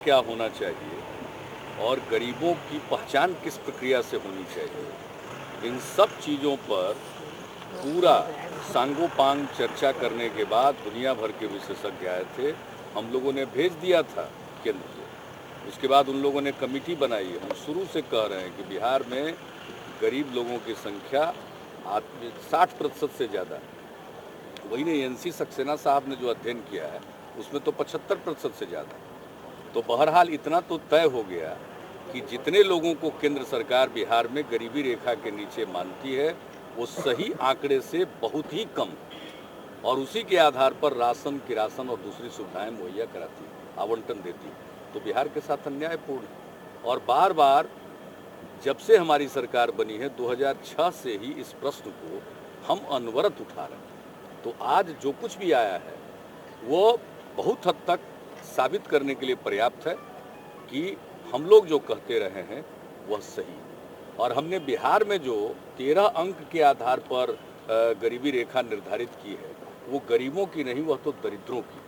क्या होना चाहिए और गरीबों की पहचान किस प्रक्रिया से होनी चाहिए, इन सब चीज़ों पर पूरा सांगोपांग चर्चा करने के बाद दुनिया भर के विशेषज्ञ आए थे। हम लोगों ने भेज दिया था केंद्र को। उसके बाद उन लोगों ने कमेटी बनाई। हम शुरू से कह रहे हैं कि बिहार में गरीब लोगों की संख्या 60% से ज़्यादा है। वही नहीं, एनसी सक्सेना साहब ने जो अध्ययन किया है उसमें तो 75% से ज़्यादा। तो बहरहाल इतना तो तय हो गया कि जितने लोगों को केंद्र सरकार बिहार में गरीबी रेखा के नीचे मानती है वो सही आंकड़े से बहुत ही कम, और उसी के आधार पर राशन, किरासन और दूसरी सुविधाएं मुहैया कराती है, आवंटन देती है। तो बिहार के साथ अन्यायपूर्ण है। और बार बार जब से हमारी सरकार बनी है 2006 से ही इस प्रश्न को हम अनवरत उठा रहे हैं। तो आज जो कुछ भी आया है वो बहुत हद तक साबित करने के लिए पर्याप्त है कि हम लोग जो कहते रहे हैं वह सही। और हमने बिहार में जो 13 अंक के आधार पर गरीबी रेखा निर्धारित की है वो गरीबों की नहीं, वह तो दरिद्रों की।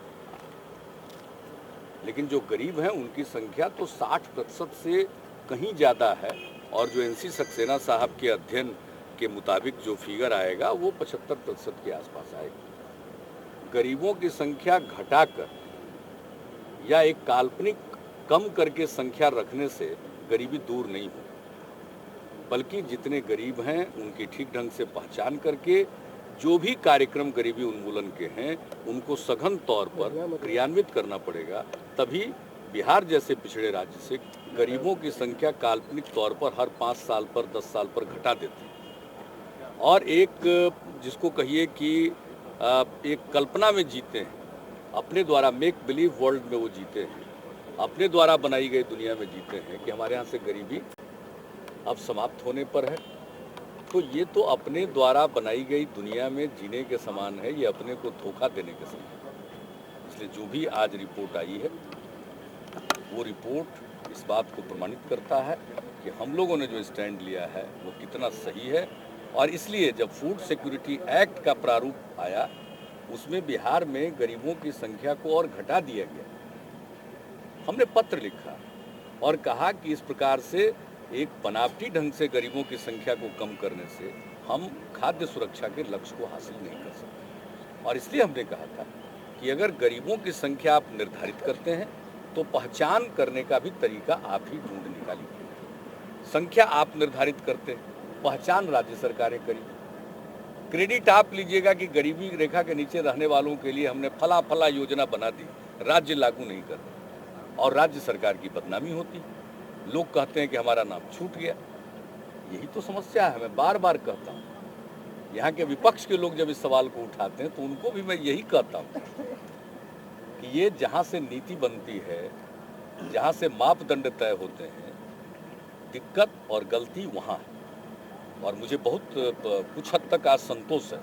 लेकिन जो गरीब हैं उनकी संख्या तो 60% से कहीं ज़्यादा है। और जो एनसी सक्सेना साहब के अध्ययन के मुताबिक जो फिगर आएगा वो 75% के आसपास आएगा। गरीबों की संख्या घटाकर या एक काल्पनिक कम करके संख्या रखने से गरीबी दूर नहीं हो, बल्कि जितने गरीब हैं उनकी ठीक ढंग से पहचान करके जो भी कार्यक्रम गरीबी उन्मूलन के हैं उनको सघन तौर पर क्रियान्वित करना पड़ेगा। तभी बिहार जैसे पिछड़े राज्य से गरीबों की संख्या काल्पनिक तौर पर हर 5 साल पर 10 साल पर घटा देते हैं। और एक जिसको कहिए कि एक कल्पना में जीते हैं, अपने द्वारा मेक बिलीव वर्ल्ड में वो जीते हैं, अपने द्वारा बनाई गई दुनिया में जीते हैं कि हमारे यहाँ से गरीबी अब समाप्त होने पर है। तो ये तो अपने द्वारा बनाई गई दुनिया में जीने के समान है, ये अपने को धोखा देने के समान है। इसलिए जो भी आज रिपोर्ट आई है वो रिपोर्ट इस बात को प्रमाणित करता है कि हम लोगों ने जो स्टैंड लिया है वो कितना सही है। और इसलिए जब फूड सिक्योरिटी एक्ट का प्रारूप आया उसमें बिहार में गरीबों की संख्या को और घटा दिया गया। हमने पत्र लिखा और कहा कि इस प्रकार से एक बनावटी ढंग से गरीबों की संख्या को कम करने से हम खाद्य सुरक्षा के लक्ष्य को हासिल नहीं कर सकते। और इसलिए हमने कहा था कि अगर गरीबों की संख्या आप निर्धारित करते हैं तो पहचान करने का भी तरीका आप ही ढूंढ निकालिए। संख्या आप निर्धारित करते हैं, पहचान राज्य सरकारें करें। क्रेडिट आप लीजिएगा कि गरीबी रेखा के नीचे रहने वालों के लिए हमने फला फला योजना बना दी, राज्य लागू नहीं कर रहे और राज्य सरकार की बदनामी होती। लोग कहते हैं कि हमारा नाम छूट गया। यही तो समस्या है। मैं बार बार कहता हूँ, यहाँ के विपक्ष के लोग जब इस सवाल को उठाते हैं तो उनको भी मैं यही कहता हूँ कि ये जहाँ से नीति बनती है, जहाँ से मापदंड तय होते हैं, दिक्कत और गलती वहाँ है। और मुझे बहुत कुछ हद तक आज संतोष है।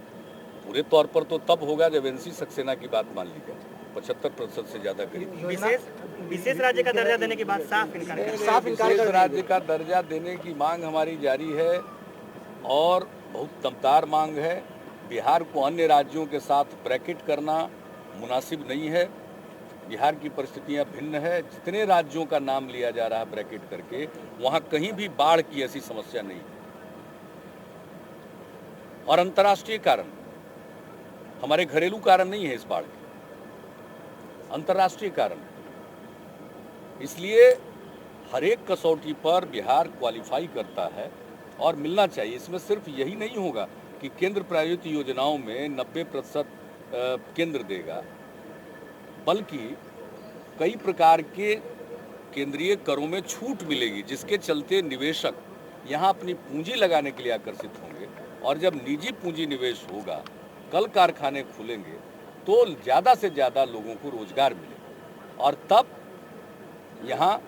पूरे तौर पर तो तब होगा जब एनसी सक्सेना की बात मान ली जाए। 75% से ज्यादा करीब विशेष राज्य का दर्जा देने की बात साफ इनकार विशेष राज्य का दर्जा देने की मांग हमारी जारी है और बहुत दमदार मांग है। बिहार को अन्य राज्यों के साथ ब्रैकेट करना मुनासिब नहीं है। बिहार की परिस्थितियां भिन्न है। जितने राज्यों का नाम लिया जा रहा है ब्रैकेट करके, वहां कहीं भी बाढ़ की ऐसी समस्या नहीं है। और अंतर्राष्ट्रीय कारण, हमारे घरेलू कारण नहीं है इस बाढ़ के, अंतर्राष्ट्रीय कारण। इसलिए हर एक कसौटी पर बिहार क्वालिफाई करता है और मिलना चाहिए। इसमें सिर्फ यही नहीं होगा कि केंद्र प्रायोजित योजनाओं में 90% केंद्र देगा, बल्कि कई प्रकार के केंद्रीय करों में छूट मिलेगी जिसके चलते निवेशक यहाँ अपनी पूंजी लगाने के लिए आकर्षित होंगे। और जब निजी पूंजी निवेश होगा, कल कारखाने खुलेंगे तो ज़्यादा से ज़्यादा लोगों को रोजगार मिलेगा और तब यहाँ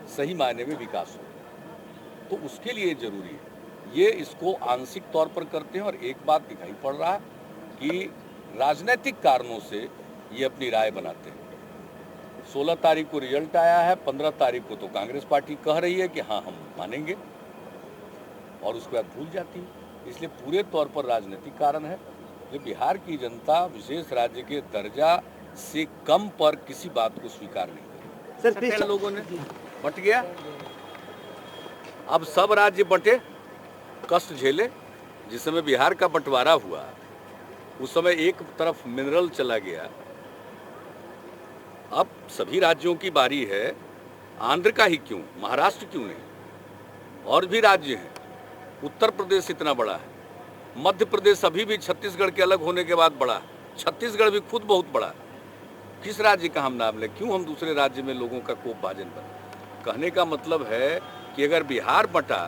सही मायने में विकास होगा। तो उसके लिए ज़रूरी है। ये इसको आंशिक तौर पर करते हैं। और एक बात दिखाई पड़ रहा है कि राजनीतिक कारणों से ये अपनी राय बनाते हैं। 16 तारीख को रिजल्ट आया है, 15 तारीख को तो कांग्रेस पार्टी कह रही है कि हाँ हम मानेंगे, और उसके बाद भूल जाती है। इसलिए पूरे तौर पर राजनीतिक कारण है। कि बिहार की जनता विशेष राज्य के दर्जा से कम पर किसी बात को स्वीकार नहीं करेगी। सर लोगों ने बंट गया। अब सब राज्य बंटे, कष्ट झेले। जिस समय बिहार का बंटवारा हुआ उस समय एक तरफ मिनरल चला गया। अब सभी राज्यों की बारी है, आंध्र का ही क्यों, महाराष्ट्र क्यों नहीं, और भी राज्य हैं। उत्तर प्रदेश इतना बड़ा है, मध्य प्रदेश अभी भी छत्तीसगढ़ के अलग होने के बाद बड़ा है, छत्तीसगढ़ भी खुद बहुत बड़ा है। किस राज्य का हम नाम लें, क्यों हम दूसरे राज्य में लोगों का कोप भाजन बने। कहने का मतलब है कि अगर बिहार बटा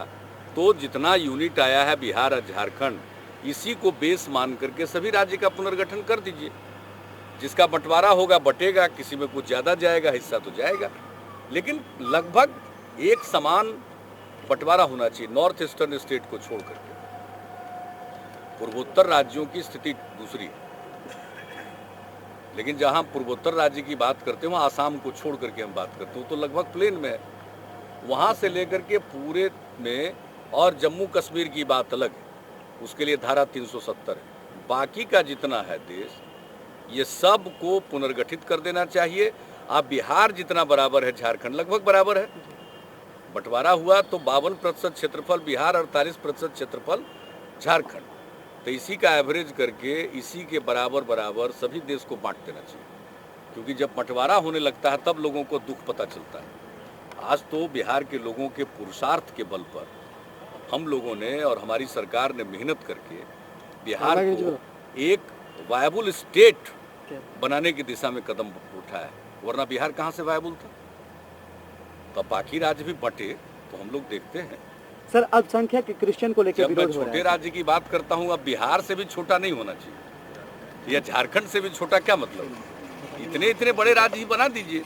तो जितना यूनिट आया है बिहार और झारखंड, इसी को बेस मान करके सभी राज्य का पुनर्गठन कर दीजिए। जिसका बंटवारा होगा बटेगा, किसी में कुछ ज़्यादा जाएगा, हिस्सा तो जाएगा, लेकिन लगभग एक समान बंटवारा होना चाहिए नॉर्थ ईस्टर्न स्टेट को छोड़ करके। पूर्वोत्तर राज्यों की स्थिति दूसरी है, लेकिन जहां पूर्वोत्तर राज्य की बात करते हैं वहाँ आसाम को छोड़ करके हम बात करते हो तो लगभग प्लेन में है। वहाँ से लेकर के पूरे में, और जम्मू कश्मीर की बात अलग है, उसके लिए धारा 370 है। बाकी का जितना है देश, ये सब को पुनर्गठित कर देना चाहिए। अब बिहार जितना बराबर है झारखंड लगभग बराबर है। बंटवारा हुआ तो 52% क्षेत्रफल बिहार, 48% क्षेत्रफल झारखंड। तो इसी का एवरेज करके इसी के बराबर बराबर सभी देश को बांट देना चाहिए, क्योंकि जब बंटवारा होने लगता है तब लोगों को दुख पता चलता है। आज तो बिहार के लोगों के पुरुषार्थ के बल पर हम लोगों ने और हमारी सरकार ने मेहनत करके बिहार को एक वायबल स्टेट बनाने की दिशा में कदम उठाया है, वरना बिहार कहाँ से वायबल था। तो बाकी राज्य भी बटे तो हम लोग देखते हैं। सर अल्पसंख्यक क्रिश्चियन को लेकर जब मैं छोटे राज्य की बात करता हूँ, अब बिहार से भी छोटा नहीं होना चाहिए या झारखंड से भी छोटा, क्या मतलब, इतने बड़े राज्य ही बना दीजिए।